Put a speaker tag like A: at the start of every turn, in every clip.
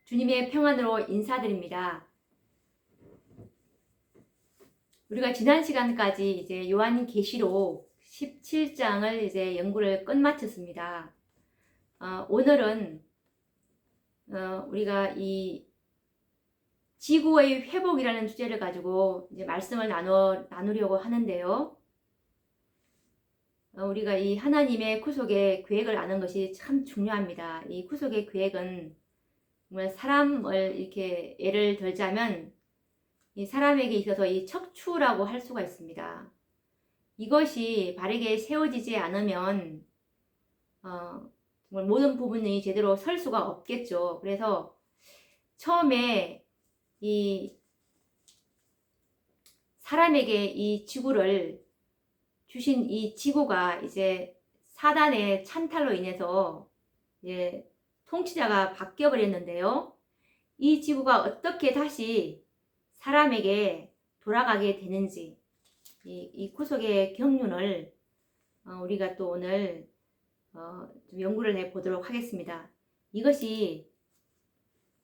A: 주님의 평안으로 인사드립니다. 우리가 지난 시간까지 이제 요한계시록 17장을 이제 연구를 끝마쳤습니다. 오늘은 우리가 이 지구의 회복이라는 주제를 가지고 이제 말씀을 나누려고 하는데요. 우리가 이 하나님의 구속의 계획을 아는 것이 참 중요합니다. 이 구속의 계획은 정말 사람을 이렇게 예를 들자면 이 사람에게 있어서 이 척추라고 할 수가 있습니다. 이것이 바르게 세워지지 않으면 정말 모든 부분이 제대로 설 수가 없겠죠. 그래서 처음에 이 사람에게 이 지구를 주신 이 지구가 이제 사단의 찬탈로 인해서 이제 통치자가 바뀌어 버렸는데요. 이 지구가 어떻게 다시 사람에게 돌아가게 되는지 이 구속의 경륜을 우리가 또 오늘 좀 연구를 해보도록 하겠습니다. 이것이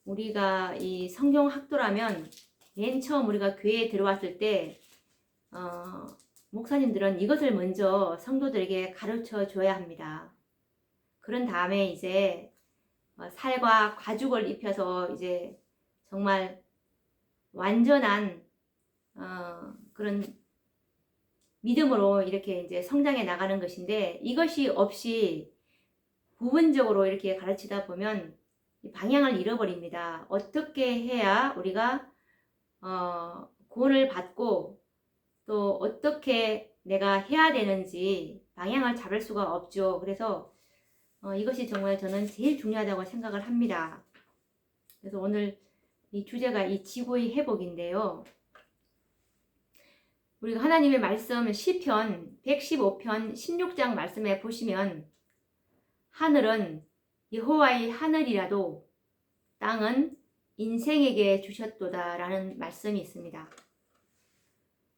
A: 우리가 이 성경 학도라면 맨 처음 우리가 교회에 들어왔을 때 목사님들은 이것을 먼저 성도들에게 가르쳐 줘야 합니다. 그런 다음에 이제 살과 가죽을 입혀서 이제 정말 완전한 그런 믿음으로 이렇게 이제 성장해 나가는 것인데, 이것이 없이 부분적으로 이렇게 가르치다 보면 방향을 잃어버립니다. 어떻게 해야 우리가 구원을 받고 또 어떻게 내가 해야 되는지 방향을 잡을 수가 없죠. 그래서 이것이 정말 저는 제일 중요하다고 생각을 합니다. 그래서 오늘 이 주제가 이 지구의 회복인데요. 우리가 하나님의 말씀 시편 115편 16장 말씀에 보시면 하늘은 여호와의 하늘이라도 땅은 인생에게 주셨도다 라는 말씀이 있습니다.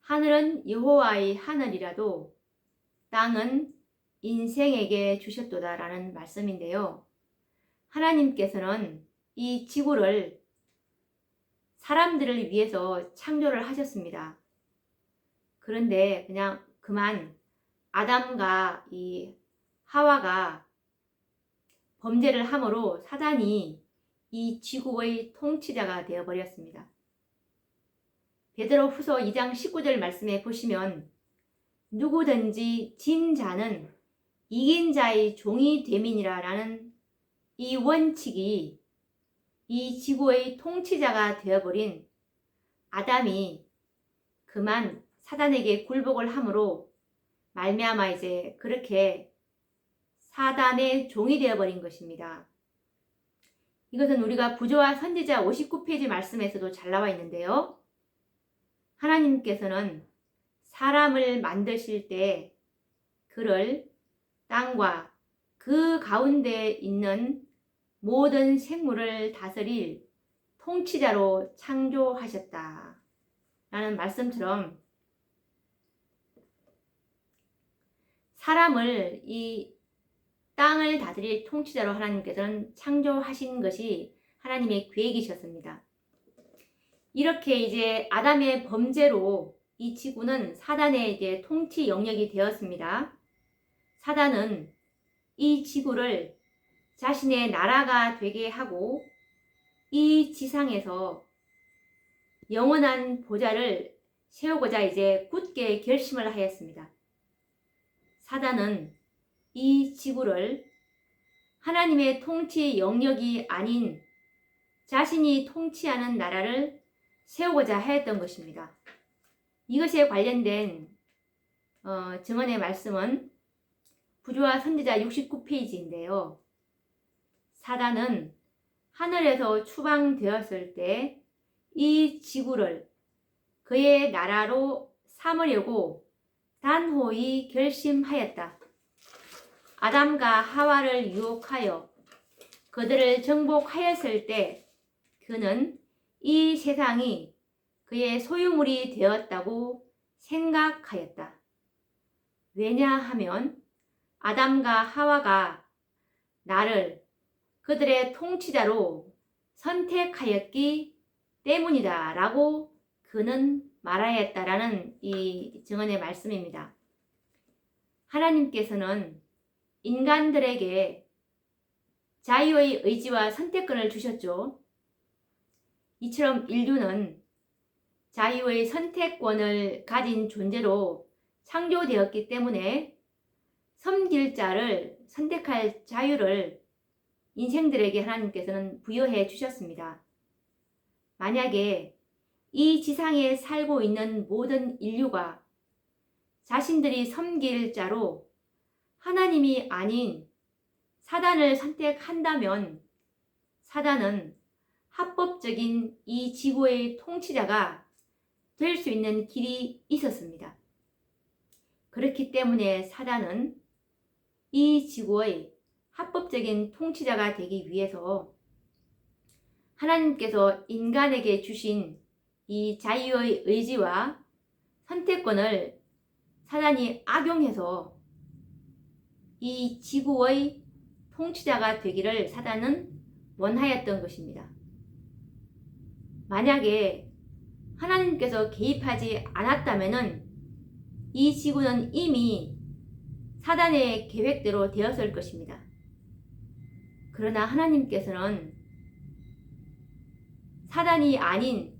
A: 하늘은 여호와의 하늘이라도 땅은 인생에게 주셨도다 라는 말씀인데요. 하나님께서는 이 지구를 사람들을 위해서 창조를 하셨습니다. 그런데 그냥 그만 아담과 이 하와가 범죄를 함으로 사단이 이 지구의 통치자가 되어버렸습니다. 베드로후서 2장 19절 말씀에 보시면 누구든지 진 자는 이긴 자의 종이 됨이니라 라는 이 원칙이 이 지구의 통치자가 되어버린 아담이 그만 사단에게 굴복을 함으로 말미암아 이제 그렇게 사단의 종이 되어버린 것입니다. 이것은 우리가 부조와 선지자 59페이지 말씀에서도 잘 나와 있는데요. 하나님께서는 사람을 만드실 때 그를 땅과 그 가운데 있는 모든 생물을 다스릴 통치자로 창조하셨다 라는 말씀처럼 사람을 이 땅을 다스릴 통치자로 하나님께서는 창조하신 것이 하나님의 계획이셨습니다. 이렇게 이제 아담의 범죄로 이 지구는 사단의 이제 통치 영역이 되었습니다. 사단은 이 지구를 자신의 나라가 되게 하고 이 지상에서 영원한 보좌를 세우고자 이제 굳게 결심을 하였습니다. 사단은 이 지구를 하나님의 통치 영역이 아닌 자신이 통치하는 나라를 세우고자 하였던 것입니다. 이것에 관련된 증언의 말씀은 부조와 선지자 69페이지인데요. 사단은 하늘에서 추방되었을 때 이 지구를 그의 나라로 삼으려고 단호히 결심하였다. 아담과 하와를 유혹하여 그들을 정복하였을 때 그는 이 세상이 그의 소유물이 되었다고 생각하였다. 왜냐하면 아담과 하와가 나를 그들의 통치자로 선택하였기 때문이다 라고 그는 말하였다라는 이 증언의 말씀입니다. 하나님께서는 인간들에게 자유의 의지와 선택권을 주셨죠. 이처럼 인류는 자유의 선택권을 가진 존재로 창조되었기 때문에 섬길 자를 선택할 자유를 인생들에게 하나님께서는 부여해 주셨습니다. 만약에 이 지상에 살고 있는 모든 인류가 자신들이 섬길 자로 하나님이 아닌 사단을 선택한다면 사단은 합법적인 이 지구의 통치자가 될 수 있는 길이 있었습니다. 그렇기 때문에 사단은 이 지구의 합법적인 통치자가 되기 위해서 하나님께서 인간에게 주신 이 자유의 의지와 선택권을 사단이 악용해서 이 지구의 통치자가 되기를 사단은 원하였던 것입니다. 만약에 하나님께서 개입하지 않았다면 이 지구는 이미 사단의 계획대로 되었을 것입니다. 그러나 하나님께서는 사단이 아닌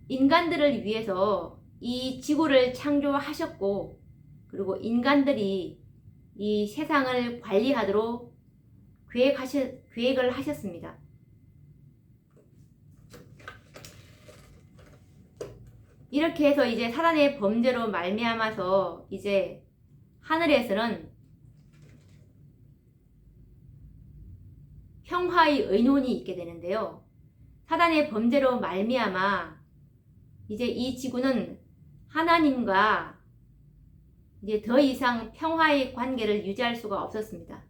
A: 인간들을 위해서 이 지구를 창조하셨고, 그리고 인간들이 이 세상을 관리하도록 계획을 하셨습니다. 이렇게 해서 이제 사단의 범죄로 말미암아서 이제 하늘에서는 평화의 의논이 있게 되는데요. 사단의 범죄로 말미암아 이제 이 지구는 하나님과 이제 더 이상 평화의 관계를 유지할 수가 없었습니다.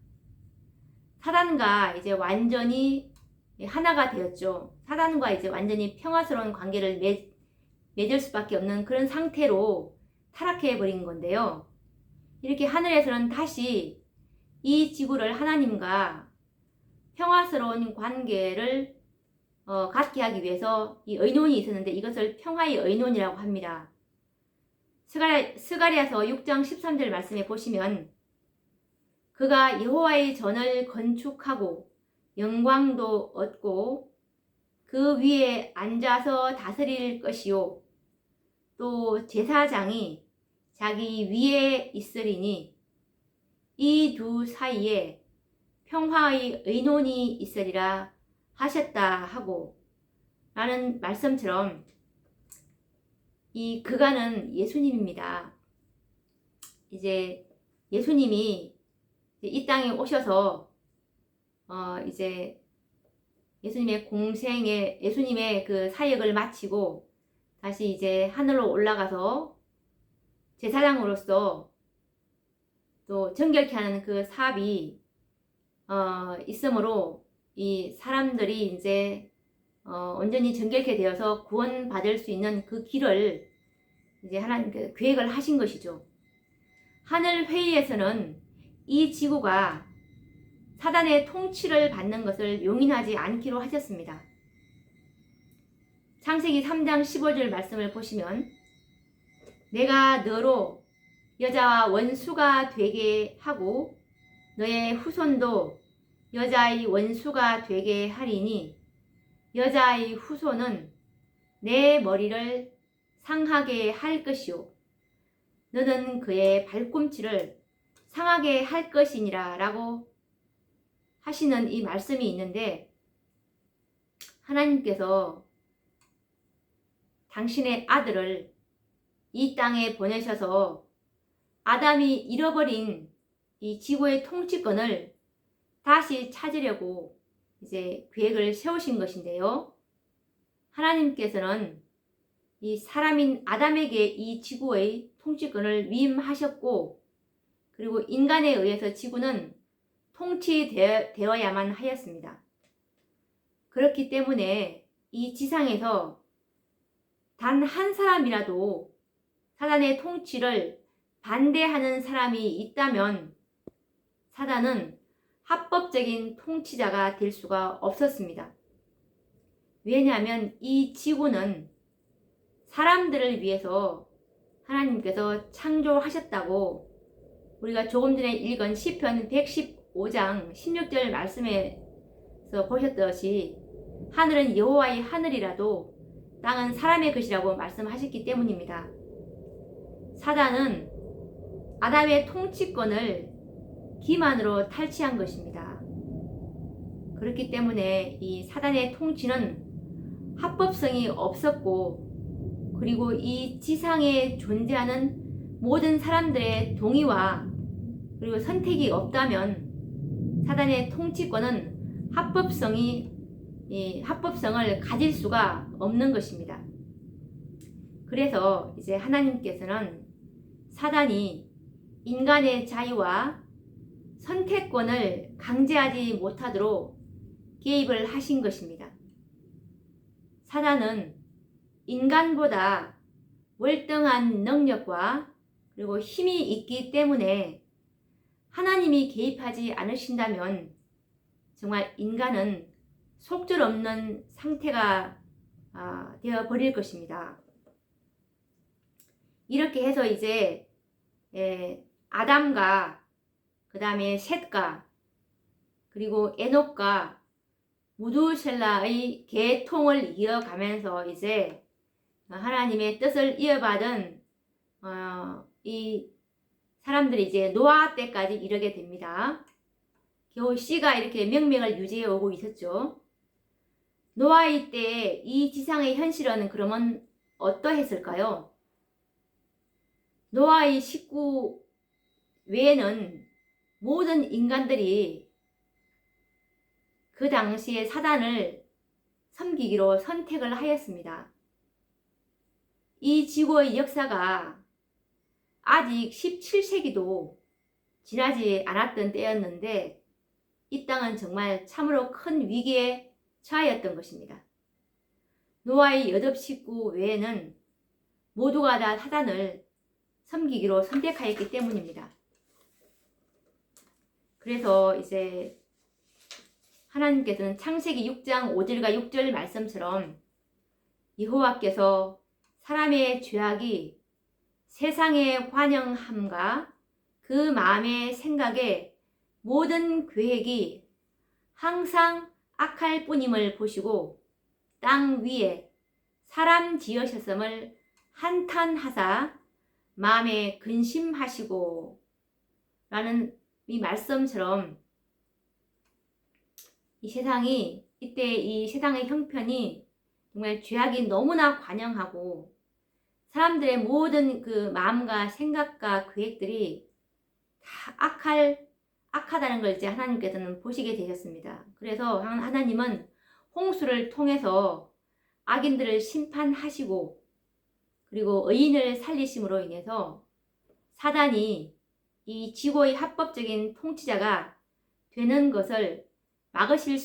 A: 사단과 이제 완전히 하나가 되었죠. 사단과 이제 완전히 평화스러운 관계를 맺을 수밖에 없는 그런 상태로 타락해 버린 건데요. 이렇게 하늘에서는 다시 이 지구를 하나님과 평화스러운 관계를 갖게 하기 위해서 이 의논이 있었는데 이것을 평화의 의논이라고 합니다. 스가랴서 6장 13절 말씀에 보시면 그가 여호와의 전을 건축하고 영광도 얻고 그 위에 앉아서 다스릴 것이요 또 제사장이 자기 위에 있으리니 이 두 사이에 평화의 의논이 있으리라 하셨다 하고 라는 말씀처럼 이 그가는 예수님입니다. 이제 예수님이 이 땅에 오셔서 이제 예수님의 그 사역을 마치고 다시 이제 하늘로 올라가서 제사장으로서 또 정결케 하는 그 사업이 있으므로 이 사람들이 이제 온전히 정결케 되어서 구원받을 수 있는 그 길을 이제 하나님께서 계획을 하신 것이죠. 하늘 회의에서는 이 지구가 사단의 통치를 받는 것을 용인하지 않기로 하셨습니다. 창세기 3장 15절 말씀을 보시면 내가 너로 여자와 원수가 되게 하고 너의 후손도 여자의 원수가 되게 하리니 여자의 후손은 내 머리를 상하게 할 것이요 너는 그의 발꿈치를 상하게 할 것이니라 라고 하시는 이 말씀이 있는데 하나님께서 당신의 아들을 이 땅에 보내셔서 아담이 잃어버린 이 지구의 통치권을 다시 찾으려고 이제 계획을 세우신 것인데요. 하나님께서는 이 사람인 아담에게 이 지구의 통치권을 위임하셨고 그리고 인간에 의해서 지구는 통치되어야만 하였습니다. 그렇기 때문에 이 지상에서 단 한 사람이라도 사단의 통치를 반대하는 사람이 있다면 사단은 합법적인 통치자가 될 수가 없었습니다. 왜냐하면 이 지구는 사람들을 위해서 하나님께서 창조하셨다고 우리가 조금 전에 읽은 시편 115장 16절 말씀에서 보셨듯이 하늘은 여호와의 하늘이라도 땅은 사람의 것이라고 말씀하셨기 때문입니다. 사단은 아담의 통치권을 기만으로 탈취한 것입니다. 그렇기 때문에 이 사단의 통치는 합법성이 없었고, 그리고 이 지상에 존재하는 모든 사람들의 동의와 그리고 선택이 없다면 사단의 통치권은 합법성을 가질 수가 없는 것입니다. 그래서 이제 하나님께서는 사단이 인간의 자유와 선택권을 강제하지 못하도록 개입을 하신 것입니다. 사단은 인간보다 월등한 능력과 그리고 힘이 있기 때문에 하나님이 개입하지 않으신다면 정말 인간은 속절없는 상태가 되어 버릴 것입니다. 이렇게 해서 이제 아담과 그 다음에 셋과 그리고 에녹과 무두셀라의 계통을 이어가면서 이제 하나님의 뜻을 이어받은 이 사람들이 이제 노아 때까지 이르게 됩니다. 겨우 씨가 이렇게 명명을 유지해 오고 있었죠. 노아의 때에 이 지상의 현실은 그러면 어떠했을까요? 노아의 식구 외에는 모든 인간들이 그 당시에 사단을 섬기기로 선택을 하였습니다. 이 지구의 역사가 아직 17세기도 지나지 않았던 때였는데 이 땅은 정말 참으로 큰 위기에 처하였던 것입니다. 노아의 8 식구 외에는 모두가 다 사단을 섬기기로 선택하였기 때문입니다. 그래서 이제 하나님께서는 창세기 6장 5절과 6절 말씀처럼 여호와께서 사람의 죄악이 세상의 관영함과 그 마음의 생각에 모든 계획이 항상 악할 뿐임을 보시고 땅 위에 사람 지으셨음을 한탄하사 마음에 근심하시고 라는 이 말씀처럼 이때 이 세상의 형편이 정말 죄악이 너무나 관영하고 사람들의 모든 그 마음과 생각과 계획들이 다 악하다는 걸 이제 하나님께서는 보시게 되셨습니다. 그래서 하나님은 홍수를 통해서 악인들을 심판하시고 그리고 의인을 살리심으로 인해서 사단이 이 지구의 합법적인 통치자가 되는 것을 막으실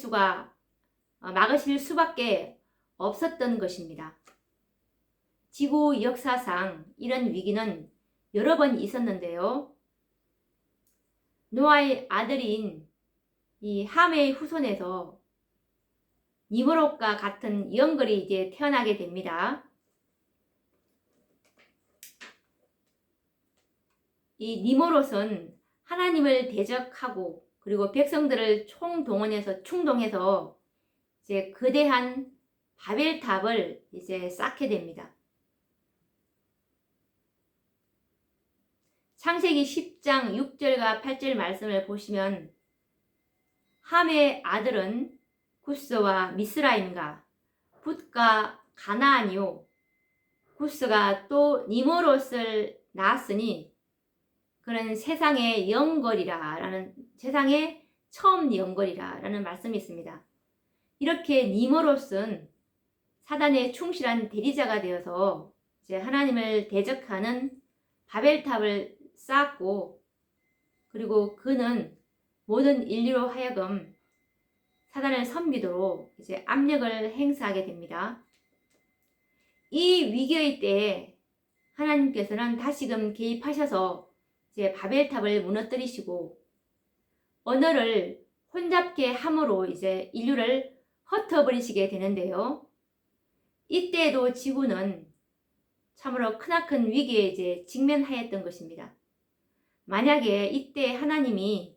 A: 수밖에 없었던 것입니다. 지구 역사상 이런 위기는 여러 번 있었는데요. 노아의 아들인 이 함의 후손에서 니므롯과 같은 영걸이 이제 태어나게 됩니다. 이 니므롯은 하나님을 대적하고 그리고 백성들을 충동해서 이제 거대한 바벨탑을 이제 쌓게 됩니다. 창세기 10장 6절과 8절 말씀을 보시면 함의 아들은 구스와 미스라임과 붓과 가나안이요 구스가 또 니므롯을 낳았으니 그는 세상의 처음 영걸이라는 말씀이 있습니다. 이렇게 니므롯은 사단의 충실한 대리자가 되어서 이제 하나님을 대적하는 바벨탑을 쌓았고 그리고 그는 모든 인류로 하여금 사단을 섬기도록 이제 압력을 행사하게 됩니다. 이 위기의 때에 하나님께서는 다시금 개입하셔서 이제 바벨탑을 무너뜨리시고 언어를 혼잡케 함으로 이제 인류를 흩어버리시게 되는데요. 이때에도 지구는 참으로 크나큰 위기에 이제 직면하였던 것입니다. 만약에 이때 하나님이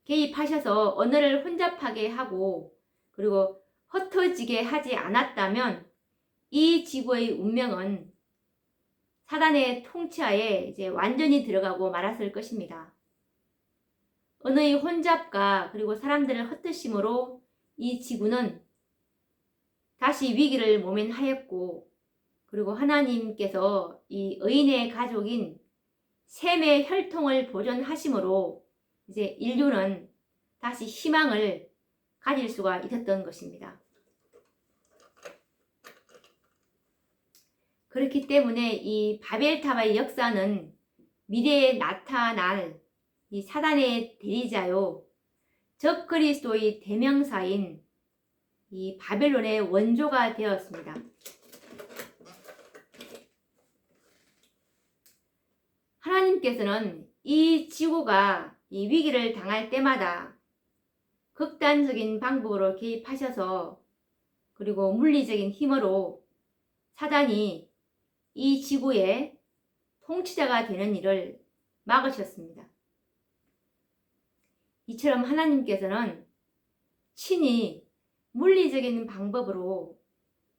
A: 개입하셔서 언어를 혼잡하게 하고 그리고 흩어지게 하지 않았다면 이 지구의 운명은 사단의 통치하에 이제 완전히 들어가고 말았을 것입니다. 언어의 혼잡과 그리고 사람들을 흩으심으로 이 지구는 다시 위기를 모면하였고 그리고 하나님께서 이 의인의 가족인 셈의 혈통을 보존하심으로 이제 인류는 다시 희망을 가질 수가 있었던 것입니다. 그렇기 때문에 이 바벨탑의 역사는 미래에 나타날 이 사단의 대리자요 적그리스도의 대명사인 이 바벨론의 원조가 되었습니다. 하나님께서는 이 지구가 이 위기를 당할 때마다 극단적인 방법으로 개입하셔서 그리고 물리적인 힘으로 사단이 이 지구의 통치자가 되는 일을 막으셨습니다. 이처럼 하나님께서는 친히 물리적인 방법으로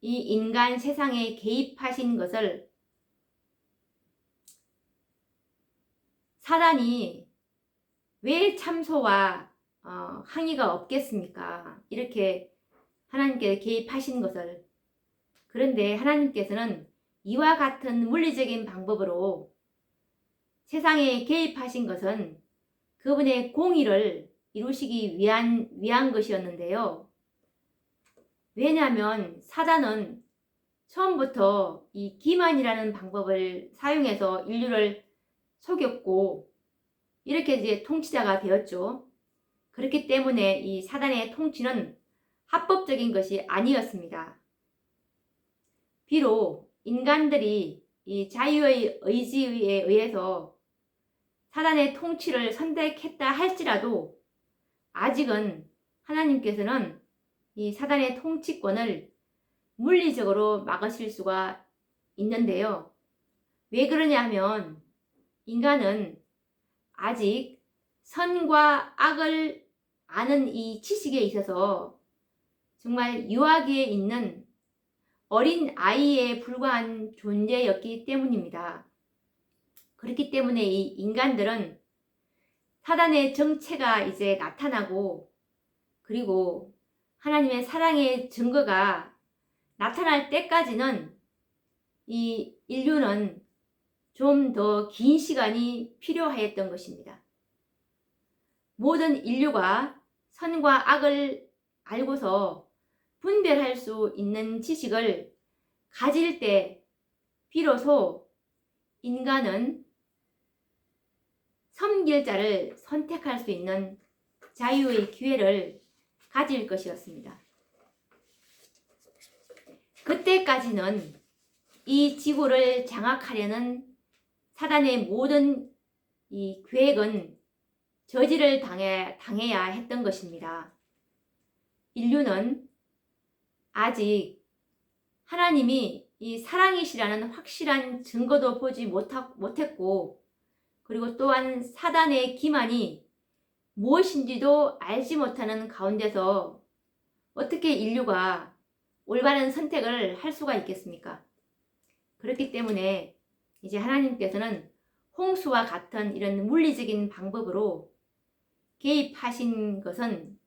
A: 이 인간 세상에 개입하신 것을 사단이 왜 참소와 항의가 없겠습니까? 이렇게 하나님께서 개입하신 것을. 그런데 하나님께서는 이와 같은 물리적인 방법으로 세상에 개입하신 것은 그분의 공의를 이루시기 위한 것이었는데요. 왜냐하면 사단은 처음부터 이 기만이라는 방법을 사용해서 인류를 속였고 이렇게 이제 통치자가 되었죠. 그렇기 때문에 이 사단의 통치는 합법적인 것이 아니었습니다. 비록 인간들이 이 자유의 의지에 의해서 사단의 통치를 선택했다 할지라도 아직은 하나님께서는 이 사단의 통치권을 물리적으로 막으실 수가 있는데요. 왜 그러냐 하면 인간은 아직 선과 악을 아는 이 지식에 있어서 정말 유아기에 있는 어린 아이에 불과한 존재였기 때문입니다. 그렇기 때문에 이 인간들은 사단의 정체가 이제 나타나고 그리고 하나님의 사랑의 증거가 나타날 때까지는 이 인류는 좀 더 긴 시간이 필요하였던 것입니다. 모든 인류가 선과 악을 알고서 분별할 수 있는 지식을 가질 때 비로소 인간은 섬길 자를 선택할 수 있는 자유의 기회를 가질 것이었습니다. 그때까지는 이 지구를 장악하려는 사단의 모든 이 계획은 저지를 당해야 했던 것입니다. 인류는 아직 하나님이 이 사랑이시라는 확실한 증거도 보지 못했고 그리고 또한 사단의 기만이 무엇인지도 알지 못하는 가운데서 어떻게 인류가 올바른 선택을 할 수가 있겠습니까? 그렇기 때문에 이제 하나님께서는 홍수와 같은 이런 물리적인 방법으로 개입하신 것은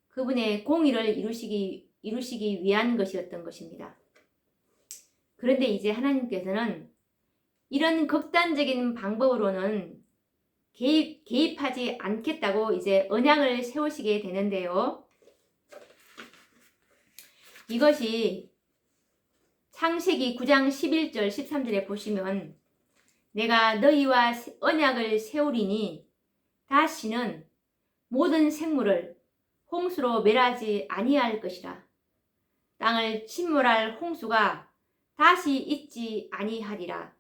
A: 그분의 공의를 이루시기 위한 것이었던 것입니다. 그런데 이제 하나님께서는 이런 극단적인 방법으로는 개입하지 않겠다고 이제 언약을 세우시게 되는데요. 이것이 창세기 9장 11절 13절에 보시면 내가 너희와 언약을 세우리니 다시는 모든 생물을 홍수로 멸하지 아니할 것이라. 땅을 침몰할 홍수가 다시 있지 아니하리라.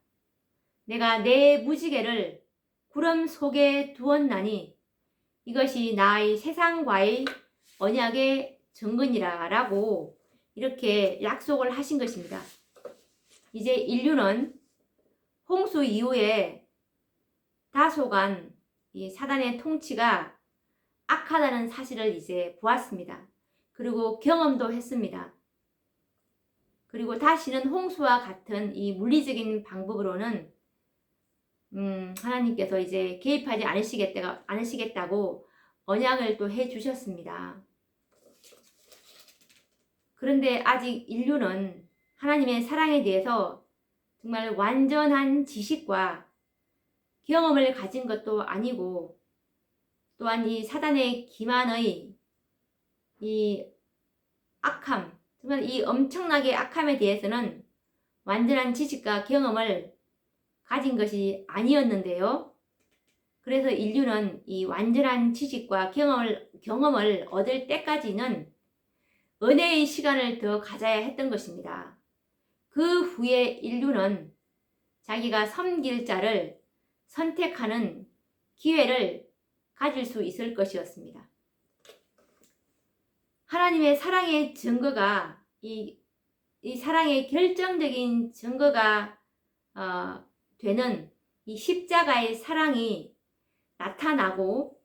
A: 내가 내 무지개를 구름 속에 두었나니 이것이 나의 세상과의 언약의 증거니라 라고 이렇게 약속을 하신 것입니다. 이제 인류는 홍수 이후에 다소간 이 사단의 통치가 악하다는 사실을 이제 보았습니다. 그리고 경험도 했습니다. 그리고 다시는 홍수와 같은 이 물리적인 방법으로는 하나님께서 이제 개입하지 않으시겠다고 언약을 또 해주셨습니다. 그런데 아직 인류는 하나님의 사랑에 대해서 정말 완전한 지식과 경험을 가진 것도 아니고, 또한 이 사단의 기만의 이 악함, 정말 이 엄청나게 악함에 대해서는 완전한 지식과 경험을 가진 것이 아니었는데요. 그래서 인류는 이 완전한 지식과 경험을 얻을 때까지는 은혜의 시간을 더 가져야 했던 것입니다. 그 후에 인류는 자기가 섬길 자를 선택하는 기회를 가질 수 있을 것이었습니다. 하나님의 사랑의 증거가 이 사랑의 결정적인 증거가 되는 이 십자가의 사랑이 나타나고,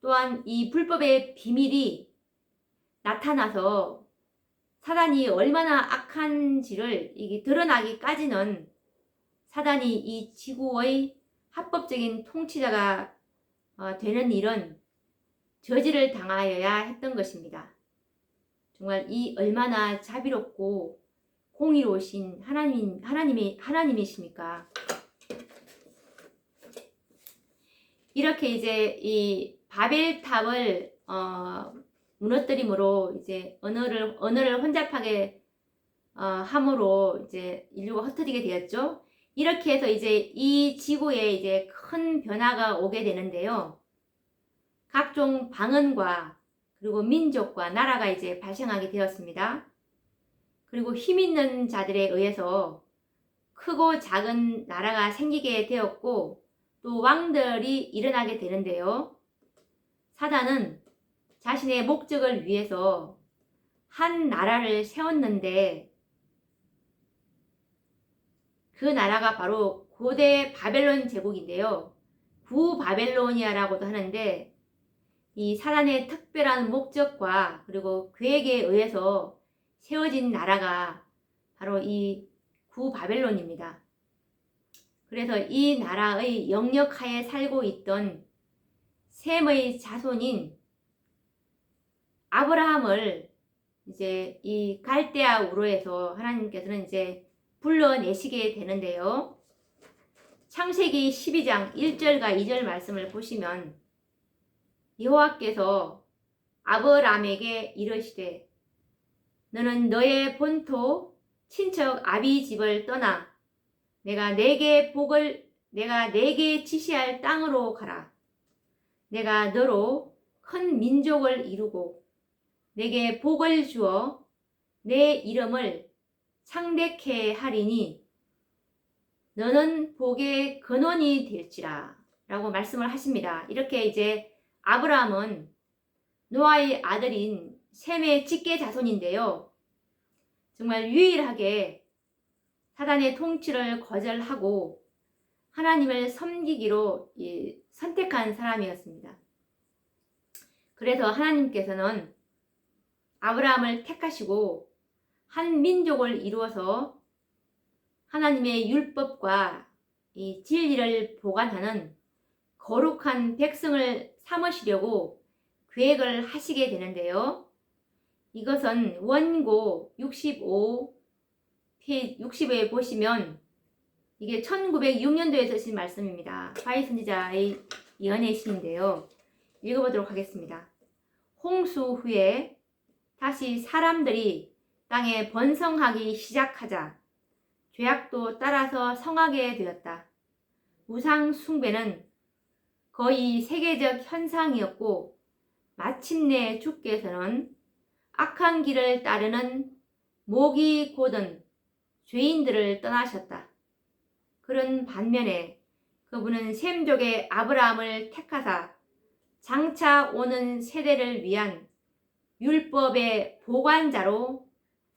A: 또한 이 불법의 비밀이 나타나서 사단이 얼마나 악한지를 이게 드러나기까지는 사단이 이 지구의 합법적인 통치자가 되는 일은 저지를 당하여야 했던 것입니다. 정말 이 얼마나 자비롭고 공의로우신 하나님이십니까? 이렇게 이제 이 바벨탑을 무너뜨림으로 이제 언어를 혼잡하게 함으로 이제 인류가 흩어지게 되었죠. 이렇게 해서 이제 이 지구에 이제 큰 변화가 오게 되는데요. 각종 방언과 그리고 민족과 나라가 이제 발생하게 되었습니다. 그리고 힘 있는 자들에 의해서 크고 작은 나라가 생기게 되었고, 또 왕들이 일어나게 되는데요. 사단은 자신의 목적을 위해서 한 나라를 세웠는데, 그 나라가 바로 고대 바벨론 제국인데요. 구바벨로니아라고도 하는데, 이 사단의 특별한 목적과 그리고 계획에 의해서 세워진 나라가 바로 이 구바벨론입니다. 그래서 이 나라의 영역하에 살고 있던 셈의 자손인 아브라함을 이제 이 갈대아 우르에서 하나님께서는 이제 불러내시게 되는데요. 창세기 12장 1절과 2절 말씀을 보시면 여호와께서 아브라함에게 이르시되 너는 너의 본토 친척 아비 집을 떠나 내가 내게 지시할 땅으로 가라. 내가 너로 큰 민족을 이루고 내게 복을 주어 내 이름을 창대케 하리니 너는 복의 근원이 될지라 라고 말씀을 하십니다. 이렇게 이제 아브라함은 노아의 아들인 셈의 직계 자손인데요. 정말 유일하게 사단의 통치를 거절하고 하나님을 섬기기로 선택한 사람이었습니다. 그래서 하나님께서는 아브라함을 택하시고 한 민족을 이루어서 하나님의 율법과 이 진리를 보관하는 거룩한 백성을 삼으시려고 계획을 하시게 되는데요. 이것은 원고 60에 보시면 이게 1906년도에 쓰신 말씀입니다. 바이 선지자의 예언의 시인데요. 읽어보도록 하겠습니다. 홍수 후에 다시 사람들이 땅에 번성하기 시작하자 죄악도 따라서 성하게 되었다. 우상 숭배는 거의 세계적 현상이었고 마침내 주께서는 악한 길을 따르는 목이 곧은 죄인들을 떠나셨다. 그런 반면에 그분은 셈족의 아브라함을 택하사 장차 오는 세대를 위한 율법의 보관자로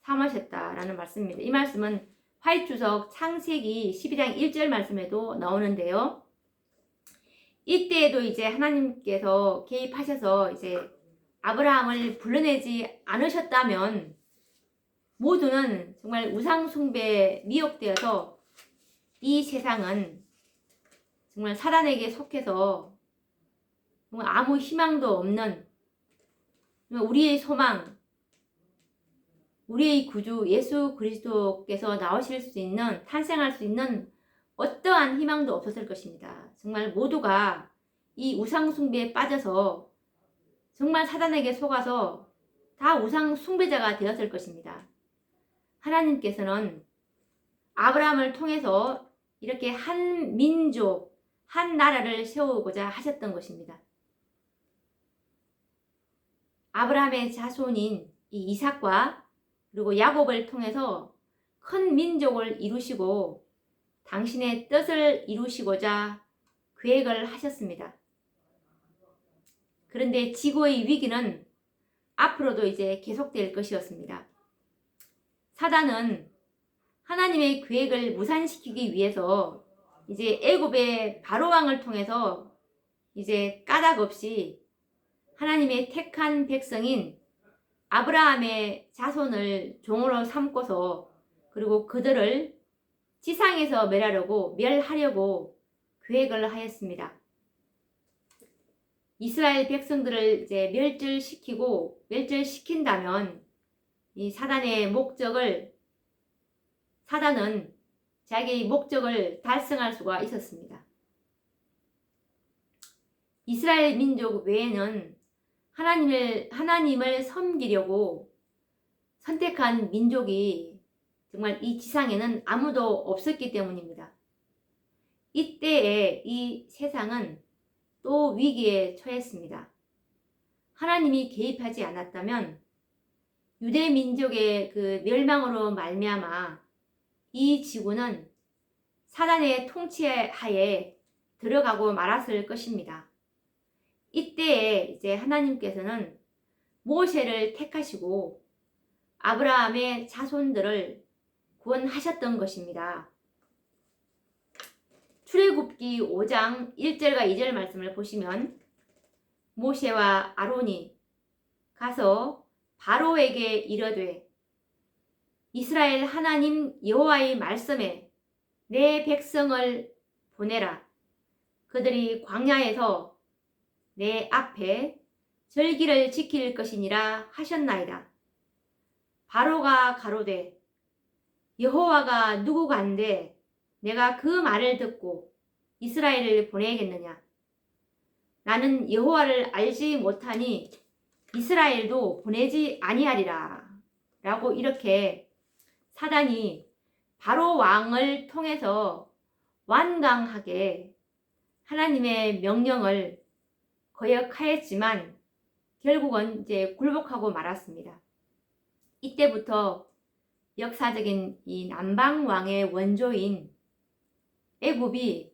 A: 삼으셨다라는 말씀입니다. 이 말씀은 화이트주석 창세기 12장 1절 말씀에도 나오는데요. 이때에도 이제 하나님께서 개입하셔서 이제 아브라함을 불러내지 않으셨다면 모두는 정말 우상숭배에 미혹되어서 이 세상은 정말 사단에게 속해서 정말 아무 희망도 없는 우리의 소망, 우리의 구주 예수 그리스도께서 나오실 수 있는, 탄생할 수 있는 어떠한 희망도 없었을 것입니다. 정말 모두가 이 우상숭배에 빠져서 정말 사단에게 속아서 다 우상숭배자가 되었을 것입니다. 하나님께서는 아브라함을 통해서 이렇게 한 민족, 한 나라를 세우고자 하셨던 것입니다. 아브라함의 자손인 이 이삭과 그리고 야곱을 통해서 큰 민족을 이루시고 당신의 뜻을 이루시고자 계획을 하셨습니다. 그런데 지구의 위기는 앞으로도 이제 계속될 것이었습니다. 사단은 하나님의 계획을 무산시키기 위해서 이제 애굽의 바로왕을 통해서 이제 까닭 없이 하나님의 택한 백성인 아브라함의 자손을 종으로 삼고서 그리고 그들을 지상에서 멸하려고 계획을 하였습니다. 이스라엘 백성들을 이제 멸절시킨다면 이 사단은 자기의 목적을 달성할 수가 있었습니다. 이스라엘 민족 외에는 하나님을 섬기려고 선택한 민족이 정말 이 지상에는 아무도 없었기 때문입니다. 이때에 이 세상은 또 위기에 처했습니다. 하나님이 개입하지 않았다면 유대 민족의 그 멸망으로 말미암아 이 지구는 사단의 통치하에 들어가고 말았을 것입니다. 이때에 이제 하나님께서는 모세를 택하시고 아브라함의 자손들을 구원하셨던 것입니다. 출애굽기 5장 1절과 2절 말씀을 보시면 모세와 아론이 가서 바로에게 이르되 이스라엘 하나님 여호와의 말씀에 내 백성을 보내라. 그들이 광야에서 내 앞에 절기를 지킬 것이니라 하셨나이다. 바로가 가로되 여호와가 누구간데 내가 그 말을 듣고 이스라엘을 보내겠느냐. 나는 여호와를 알지 못하니 이스라엘도 보내지 아니하리라. 라고 이렇게 사단이 바로 왕을 통해서 완강하게 하나님의 명령을 거역하였지만 결국은 이제 굴복하고 말았습니다. 이때부터 역사적인 이 남방 왕의 원조인 애굽이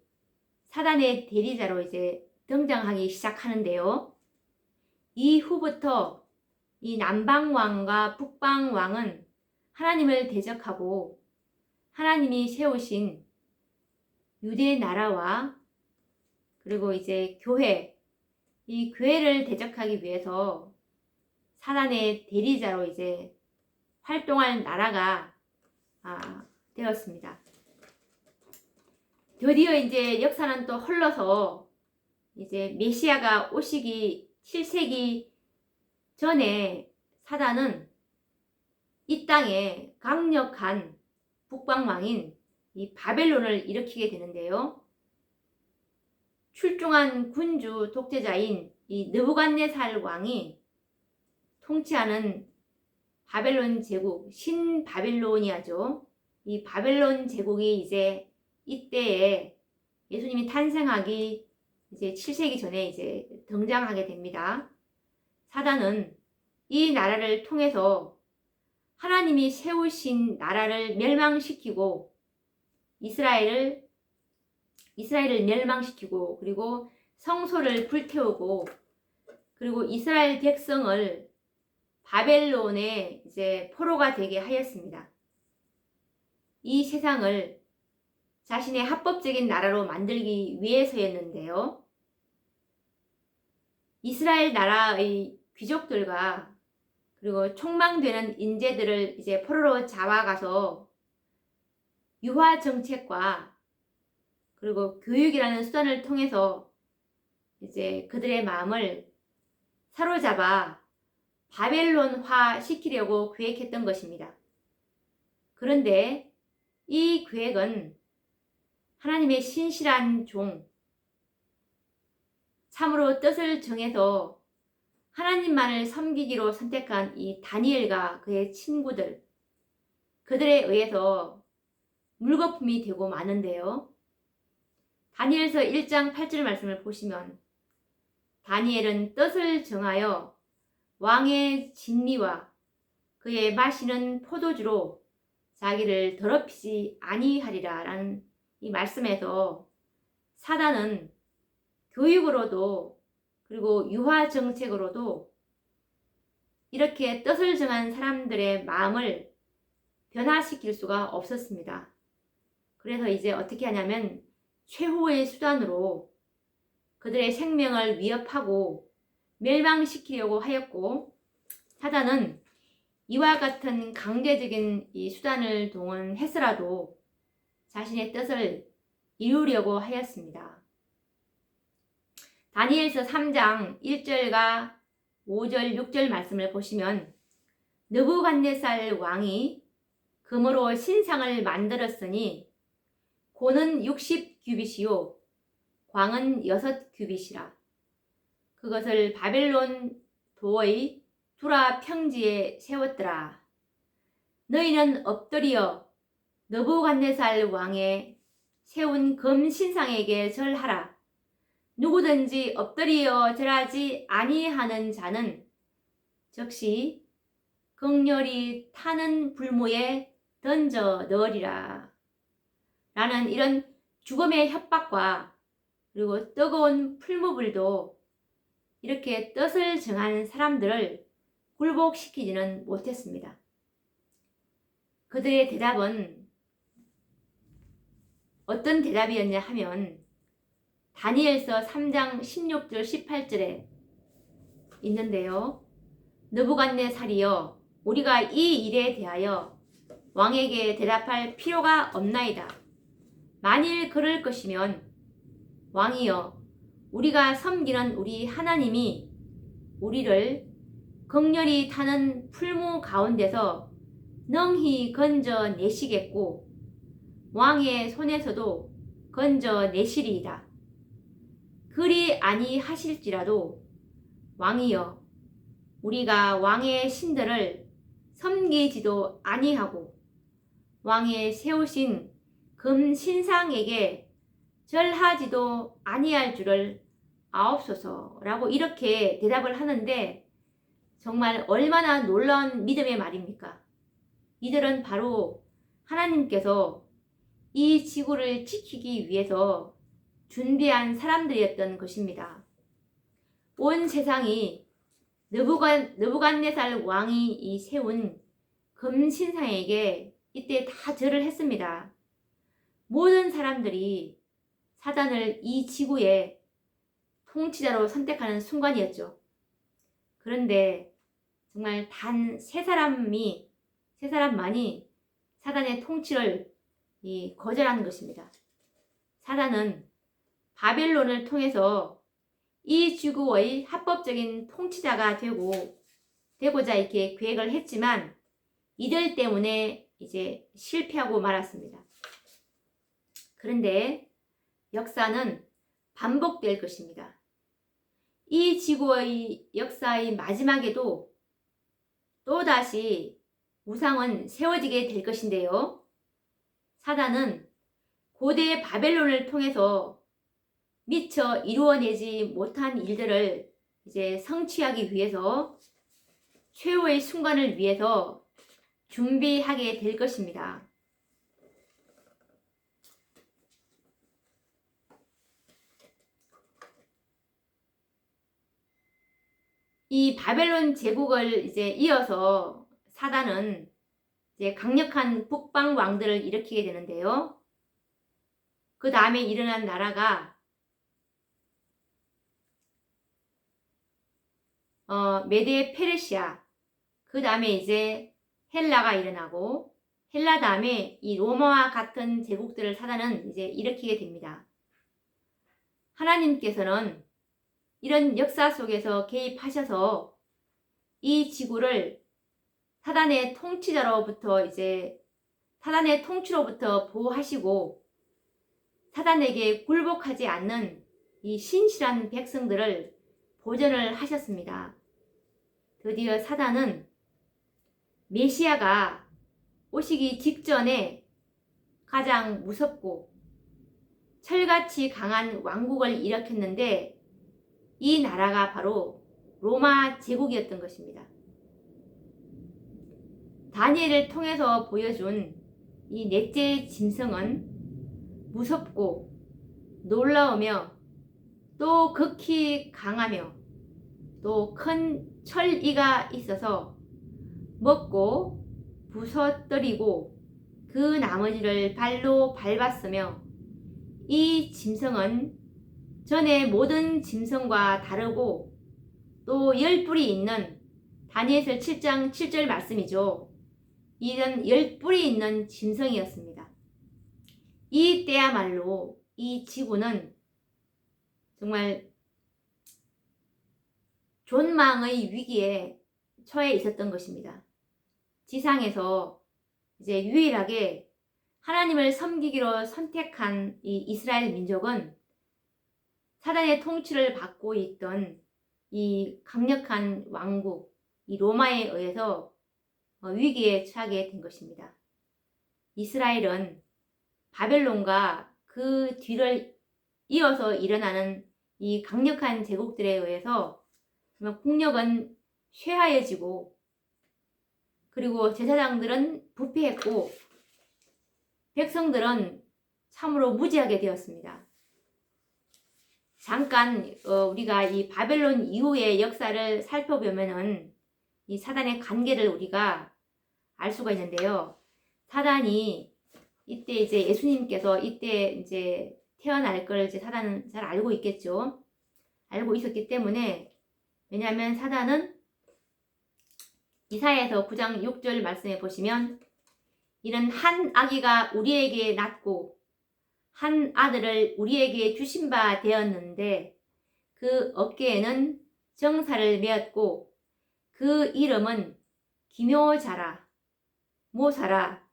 A: 사단의 대리자로 이제 등장하기 시작하는데요. 이후부터 이 남방 왕과 북방 왕은 하나님을 대적하고 하나님이 세우신 유대 나라와 그리고 이제 이 교회를 대적하기 위해서 사단의 대리자로 이제 활동할 나라가 되었습니다. 드디어 이제 역사는 또 흘러서 이제 메시아가 오시기 7세기 전에 사단은 이 땅에 강력한 북방왕인 이 바벨론을 일으키게 되는데요. 출중한 군주 독재자인 이 느부갓네살 왕이 통치하는 바벨론 제국, 신바빌로니아죠. 이 바벨론 제국이 이제 이때에 예수님이 탄생하기 이제 7세기 전에 이제 등장하게 됩니다. 사단은 이 나라를 통해서 하나님이 세우신 나라를 멸망시키고 이스라엘을 멸망시키고 그리고 성소를 불태우고 그리고 이스라엘 백성을 바벨론의 이제 포로가 되게 하였습니다. 이 세상을 자신의 합법적인 나라로 만들기 위해서였는데요. 이스라엘 나라의 귀족들과 그리고 촉망되는 인재들을 이제 포로로 잡아가서 유화 정책과 그리고 교육이라는 수단을 통해서 이제 그들의 마음을 사로잡아 바벨론화 시키려고 계획했던 것입니다. 그런데 이 계획은 하나님의 신실한 종, 참으로 뜻을 정해서 하나님만을 섬기기로 선택한 이 다니엘과 그의 친구들, 그들에 의해서 물거품이 되고 마는데요. 다니엘서 1장 8절 말씀을 보시면 다니엘은 뜻을 정하여 왕의 진리와 그의 마시는 포도주로 자기를 더럽히지 아니하리라 라는 이 말씀에서 사단은 교육으로도 그리고 유화 정책으로도 이렇게 뜻을 정한 사람들의 마음을 변화시킬 수가 없었습니다. 그래서 이제 어떻게 하냐면 최후의 수단으로 그들의 생명을 위협하고 멸망시키려고 하였고, 사단은 이와 같은 강제적인 이 수단을 동원해서라도 자신의 뜻을 이루려고 하였습니다. 다니엘서 3장 1절과 5절, 6절 말씀을 보시면 느부갓네살 왕이 금으로 신상을 만들었으니 고는 60규빗이요 광은 6규빗이라. 그것을 바벨론 도의 두라 평지에 세웠더라. 너희는 엎드려 느부갓네살 왕의 세운 금 신상에게 절하라. 누구든지 엎드려 절하지 아니하는 자는 즉시 극렬히 타는 불무에 던져 넣으리라. 라는 이런 죽음의 협박과 그리고 뜨거운 풀무불도 이렇게 뜻을 정한 사람들을 굴복시키지는 못했습니다. 그들의 대답은 어떤 대답이었냐 하면 다니엘서 3장 16절 18절에 있는데요. 느부갓네살이여, 우리가 이 일에 대하여 왕에게 대답할 필요가 없나이다. 만일 그럴 것이면 왕이여, 우리가 섬기는 우리 하나님이 우리를 극렬히 타는 풀무 가운데서 능히 건져내시겠고 왕의 손에서도 건져내시리이다. 그리 아니하실지라도 왕이여, 우리가 왕의 신들을 섬기지도 아니하고 왕의 세우신 금 신상에게 절하지도 아니할 줄을 아옵소서라고 이렇게 대답을 하는데, 정말 얼마나 놀라운 믿음의 말입니까? 이들은 바로 하나님께서 이 지구를 지키기 위해서 준비한 사람들이었던 것입니다. 온 세상이 느부갓네살 왕이 이 세운 금신상에게 이때 다 절을 했습니다. 모든 사람들이 사단을 이 지구의 통치자로 선택하는 순간이었죠. 그런데 정말 단 세 사람만이 사단의 통치를 거절하는 것입니다. 사단은 바벨론을 통해서 이 지구의 합법적인 통치자가 되고자 이렇게 계획을 했지만 이들 때문에 이제 실패하고 말았습니다. 그런데 역사는 반복될 것입니다. 이 지구의 역사의 마지막에도 또다시 우상은 세워지게 될 것인데요. 사단은 고대 바벨론을 통해서 미처 이루어내지 못한 일들을 이제 성취하기 위해서 최후의 순간을 위해서 준비하게 될 것입니다. 이 바벨론 제국을 이제 이어서 사단은 이제 강력한 북방 왕들을 일으키게 되는데요. 그 다음에 일어난 나라가 메데 페르시아, 그 다음에 이제 헬라가 일어나고, 헬라 다음에 이 로마와 같은 제국들을 사단은 이제 일으키게 됩니다. 하나님께서는 이런 역사 속에서 개입하셔서 이 지구를 사단의 통치로부터 보호하시고 사단에게 굴복하지 않는 이 신실한 백성들을 보전을 하셨습니다. 드디어 사단은 메시아가 오시기 직전에 가장 무섭고 철같이 강한 왕국을 일으켰는데 이 나라가 바로 로마 제국이었던 것입니다. 다니엘을 통해서 보여준 이 넷째 짐승은 무섭고 놀라우며 또 극히 강하며 또 큰 철이가 있어서 먹고 부서뜨리고 그 나머지를 발로 밟았으며 이 짐승은 전에 모든 짐승과 다르고 또 10뿔이 있는 다니엘서 7장 7절 말씀이죠. 이런 10뿔이 있는 짐승이었습니다. 이 때야말로 이 지구는 정말 존망의 위기에 처해 있었던 것입니다. 지상에서 이제 유일하게 하나님을 섬기기로 선택한 이 이스라엘 민족은 사단의 통치를 받고 있던 이 강력한 왕국, 이 로마에 의해서 위기에 처하게 된 것입니다. 이스라엘은 바벨론과 그 뒤를 이어서 일어나는 이 강력한 제국들에 의해서 국력은 쇠하여지고 그리고 제사장들은 부패했고 백성들은 참으로 무지하게 되었습니다. 잠깐 우리가 이 바벨론 이후의 역사를 살펴보면은 이 사단의 관계를 우리가 알 수가 있는데요. 사단이 이때 이제 예수님께서 이때 이제 태어날 걸 이제 사단은 잘 알고 있겠죠. 알고 있었기 때문에, 왜냐하면 사단은 이사야에서 9장 6절 말씀에 보시면 이는 한 아기가 우리에게 낳고 한 아들을 우리에게 주신 바 되었는데 그 어깨에는 정사를 메었고 그 이름은 기묘자라 모사라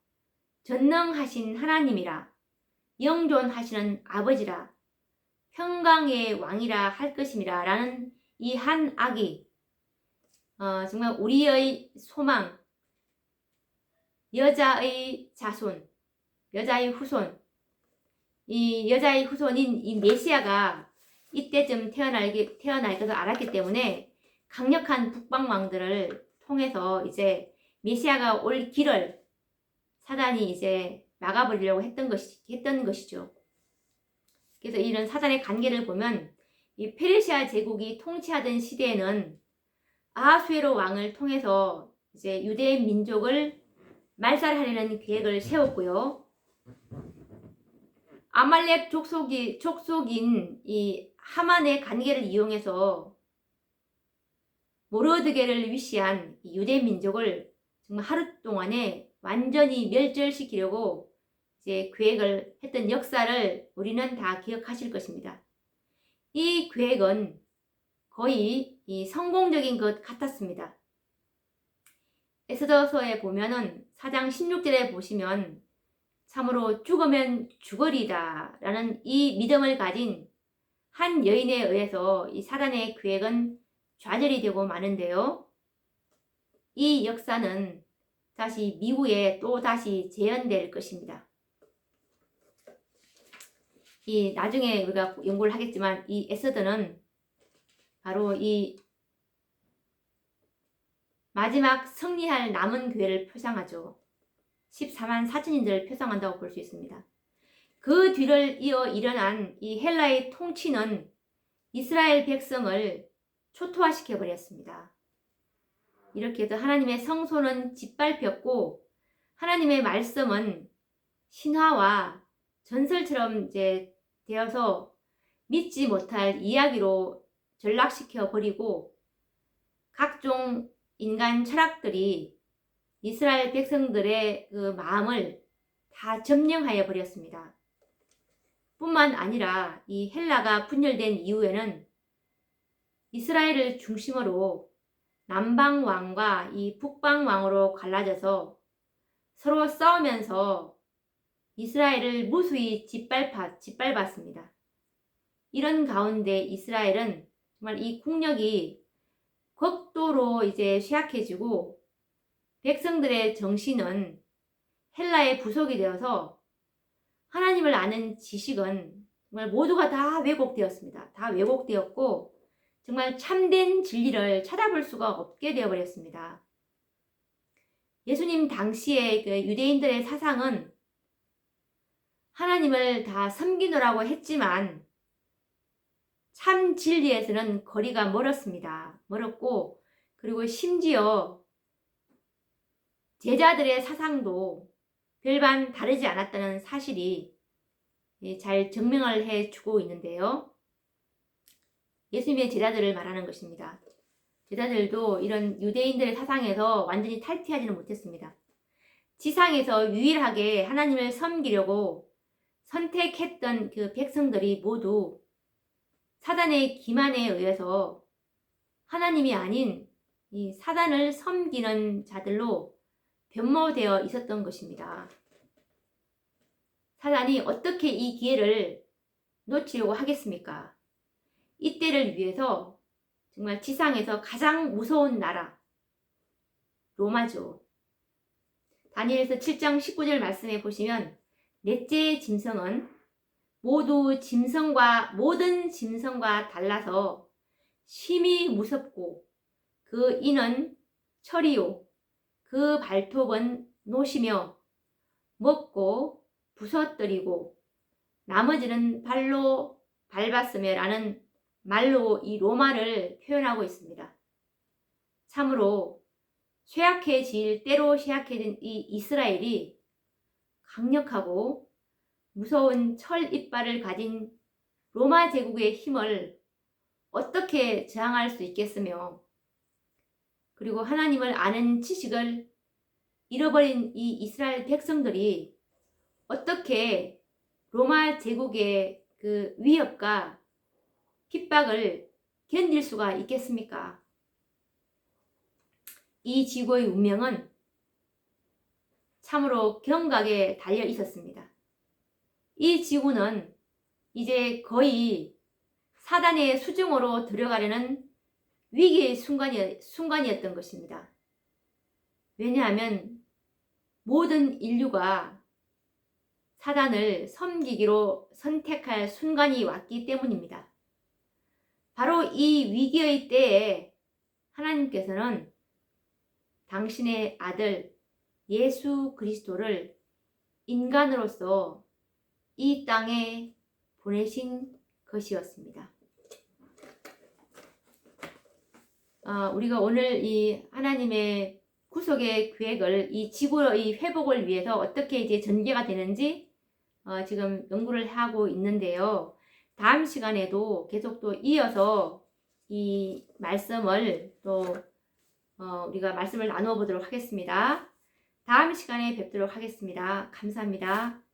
A: 전능하신 하나님이라 영존하시는 아버지라 평강의 왕이라 할 것임이라 라는 이 한 아기, 정말 우리의 소망, 여자의 자손, 여자의 후손, 이 여자의 후손인 이 메시아가 이때쯤 태어날 것을 알았기 때문에 강력한 북방 왕들을 통해서 이제 메시아가 올 길을 사단이 이제 막아버리려고 했던 것이죠. 그래서 이런 사단의 관계를 보면 이 페르시아 제국이 통치하던 시대에는 아하수에로 왕을 통해서 이제 유대 민족을 말살하려는 계획을 세웠고요. 아말렉 족속인 이 하만의 관계를 이용해서 모르드게를 위시한 유대 민족을 정말 하루 동안에 완전히 멸절시키려고 이제 계획을 했던 역사를 우리는 다 기억하실 것입니다. 이 계획은 거의 이 성공적인 것 같았습니다. 에스더서에 보면은 4장 16절에 보시면 참으로 죽으면 죽으리다 라는 이 믿음을 가진 한 여인에 의해서 이 사단의 계획은 좌절이 되고 마는데요. 이 역사는 다시 미후에 또 다시 재현될 것입니다. 이 나중에 우리가 연구를 하겠지만 이 에스더는 바로 이 마지막 승리할 남은 교회를 표상하죠. 14만 4천인들을 표상한다고 볼 수 있습니다. 그 뒤를 이어 일어난 이 헬라의 통치는 이스라엘 백성을 초토화시켜 버렸습니다. 이렇게 해서 하나님의 성소는 짓밟혔고 하나님의 말씀은 신화와 전설처럼 이제 되어서 믿지 못할 이야기로 전락시켜 버리고 각종 인간 철학들이 이스라엘 백성들의 그 마음을 다 점령하여 버렸습니다. 뿐만 아니라 이 헬라가 분열된 이후에는 이스라엘을 중심으로 남방왕과 이 북방왕으로 갈라져서 서로 싸우면서 이스라엘을 무수히 짓밟았습니다. 이런 가운데 이스라엘은 정말 이 국력이 극도로 이제 쇠약해지고 백성들의 정신은 헬라의 부속이 되어서 하나님을 아는 지식은 정말 모두가 다 왜곡되었습니다. 다 왜곡되었고 정말 참된 진리를 찾아볼 수가 없게 되어버렸습니다. 예수님 당시의 그 유대인들의 사상은 하나님을 다 섬기노라고 했지만 참 진리에서는 거리가 멀었습니다. 멀었고 그리고 심지어 제자들의 사상도 별반 다르지 않았다는 사실이 잘 증명을 해주고 있는데요. 예수님의 제자들을 말하는 것입니다. 제자들도 이런 유대인들의 사상에서 완전히 탈피하지는 못했습니다. 지상에서 유일하게 하나님을 섬기려고 선택했던 그 백성들이 모두 사단의 기만에 의해서 하나님이 아닌 이 사단을 섬기는 자들로 변모되어 있었던 것입니다. 사단이 어떻게 이 기회를 놓치려고 하겠습니까? 이때를 위해서 정말 지상에서 가장 무서운 나라 로마죠. 다니엘서 7장 19절 말씀에 보시면 넷째 짐승은 모든 짐승과 달라서 심히 무섭고 그 이는 철이요 그 발톱은 노시며 먹고 부서뜨리고 나머지는 발로 밟았으며 라는 말로 이 로마를 표현하고 있습니다. 참으로 때로 쇠약해진 이 이스라엘이 강력하고 무서운 철 이빨을 가진 로마 제국의 힘을 어떻게 저항할 수 있겠으며 그리고 하나님을 아는 지식을 잃어버린 이 이스라엘 백성들이 어떻게 로마 제국의 그 위협과 핍박을 견딜 수가 있겠습니까? 이 지구의 운명은 참으로 경각에 달려 있었습니다. 이 지구는 이제 거의 사단의 수중으로 들어가려는 위기의 순간이었던 것입니다. 왜냐하면 모든 인류가 사단을 섬기기로 선택할 순간이 왔기 때문입니다. 바로 이 위기의 때에 하나님께서는 당신의 아들 예수 그리스도를 인간으로서 이 땅에 보내신 것이었습니다. 우리가 오늘 이 하나님의 구속의 계획을 이 지구의 회복을 위해서 어떻게 이제 전개가 되는지 지금 연구를 하고 있는데요. 다음 시간에도 계속 또 이어서 이 말씀을 또 우리가 말씀을 나누어 보도록 하겠습니다. 다음 시간에 뵙도록 하겠습니다. 감사합니다.